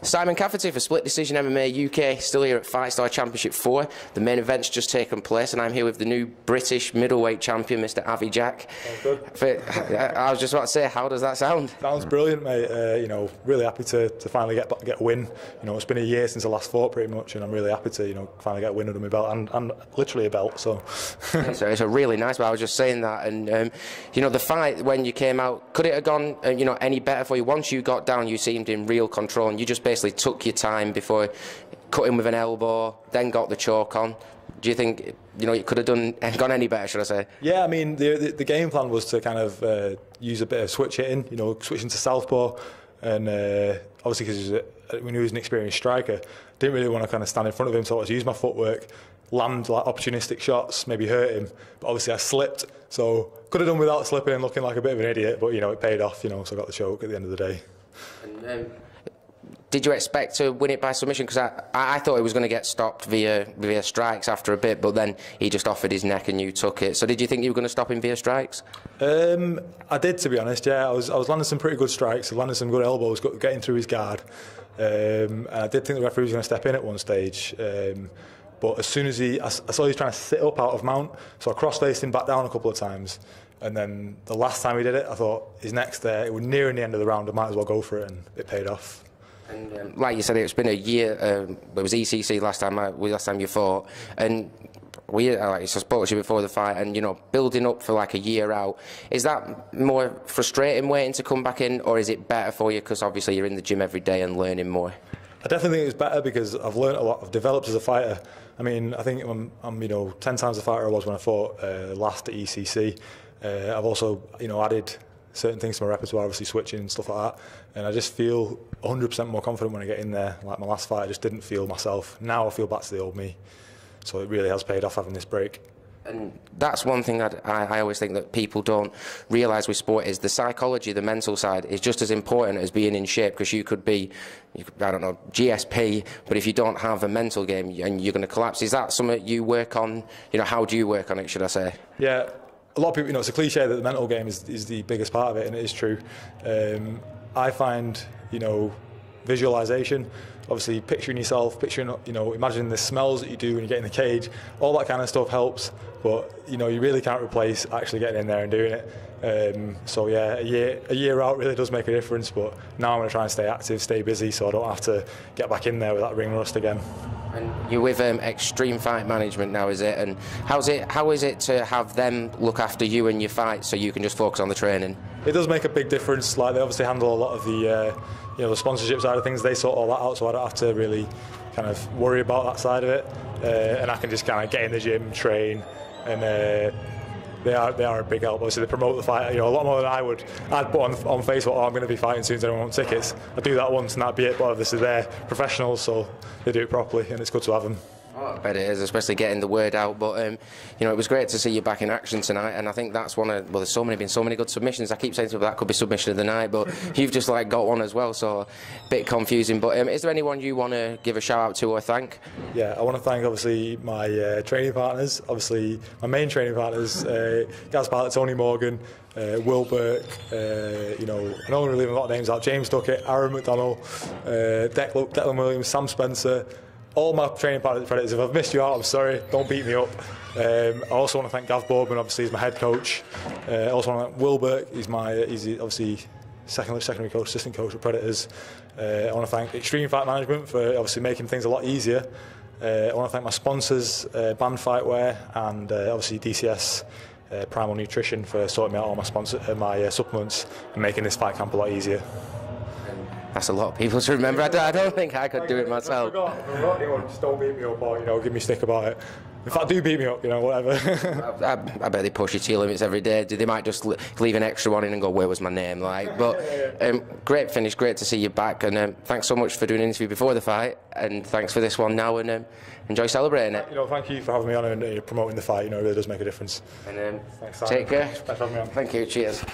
Simon Cafferty for Split Decision MMA UK, still here at Fight Star Championship 4. The main event's just taken place, and I'm here with the new British Middleweight champion, Mr. Avi Jack. Sounds good. I was just about to say, how does that sound? Sounds brilliant, mate. You know, really happy to finally get a win. You know, it's been a year since I last fought, pretty much, and I'm really happy to finally get a win under my belt, and literally a belt. So it's a really nice. But I was just saying that, and the fight when you came out, could it have gone any better for you? Once you got down, you seemed in real control, and you just basically took your time before cutting with an elbow, then got the choke on. Do you think it could have gone any better, should I say? Yeah, I mean the game plan was to kind of use a bit of switch hitting, switching to southpaw, and obviously because when he was an experienced striker, didn't really want to kind of stand in front of him, so I was use my footwork, land like opportunistic shots, maybe hurt him. But obviously I slipped, so could have done without slipping and looking like a bit of an idiot. But it paid off, so I got the choke at the end of the day. And, did you expect to win it by submission? Because I thought he was going to get stopped via strikes after a bit, but then he just offered his neck and you took it. So did you think you were going to stop him via strikes? I did, to be honest. Yeah, I was landing some pretty good strikes, landing some good elbows, getting through his guard. And I did think the referee was going to step in at one stage. But as soon as I saw he was trying to sit up out of mount, so I cross-faced him back down a couple of times. And then the last time he did it, I thought his neck's there. It was nearing the end of the round. I might as well go for it, and it paid off. And like you said, it's been a year. It was ECC last time you fought, and I spoke to you before the fight, and building up for like a year out. Is that more frustrating waiting to come back in, or is it better for you because obviously you're in the gym every day and learning more? I definitely think it's better because I've learned a lot. I've developed as a fighter. I mean, I think I'm 10 times the fighter I was when I fought last at ECC. I've also added certain things to my repertoire, obviously switching and stuff like that, and I just feel 100% more confident when I get in there. Like my last fight, I just didn't feel myself. Now I feel back to the old me, so it really has paid off having this break. And that's one thing that I always think that people don't realise with sport is the psychology, the mental side is just as important as being in shape, because you could be, I don't know, GSP, but if you don't have a mental game and you're going to collapse. Is that something you work on? How do you work on it, should I say? Yeah. A lot of people, it's a cliche that the mental game is the biggest part of it, and it is true. I find, visualization, obviously picturing yourself, imagining the smells that you do when you get in the cage, all that kind of stuff helps, but, you really can't replace actually getting in there and doing it. So yeah, a year out really does make a difference, but now I'm going to try and stay active, stay busy, so I don't have to get back in there with that ring rust again. And you're with Extreme Fight Management now, is it? And how is it to have them look after you and your fights so you can just focus on the training? It does make a big difference. Like, they obviously handle a lot of the the sponsorship side of things. They sort all that out, so I don't have to really kind of worry about that side of it. And I can just kind of get in the gym, train, and they are a big help. Obviously, they promote the fight, a lot more than I'd put on Facebook, I'm going to be fighting soon, so anyone want tickets. I do that once and that'd be it, but obviously they're professionals, so they do it properly, and it's good to have them. Oh, I bet it is, especially getting the word out. But it was great to see you back in action tonight, and I think that's one of there's been so many good submissions. I keep saying to people that could be submission of the night, but you've just got one as well, so a bit confusing. But is there anyone you want to give a shout out to or thank? Yeah, I want to thank obviously my training partners, obviously my main training partners, Gaz Pilot, Tony Morgan, Will Burke, I know I'm going to leave a lot of names out, James Duckett, Aaron McDonnell, Declan Williams, Sam Spencer. All my training partners at Predators. If I've missed you out, I'm sorry. Don't beat me up. I also want to thank Gav Boardman, obviously, he's my head coach. I also want to thank Will Burke, he's obviously secondary coach, assistant coach at Predators. I want to thank Extreme Fight Management for obviously making things a lot easier. I want to thank my sponsors, Band Fightwear, and obviously DCS Primal Nutrition for sorting me out all my supplements and making this fight camp a lot easier. That's a lot of people to remember. I don't think I could do it myself. I forgot anyone, just don't beat me up or give me stick about it. In fact, do beat me up, whatever. I bet they push you to your limits every day. They might just leave an extra one in and go, where was my name? Great finish, great to see you back, and thanks so much for doing an interview before the fight, and thanks for this one now, and enjoy celebrating it. Thank you for having me on and promoting the fight. It really does make a difference. And thanks, take care. Thanks for having me on. Thank you. Cheers.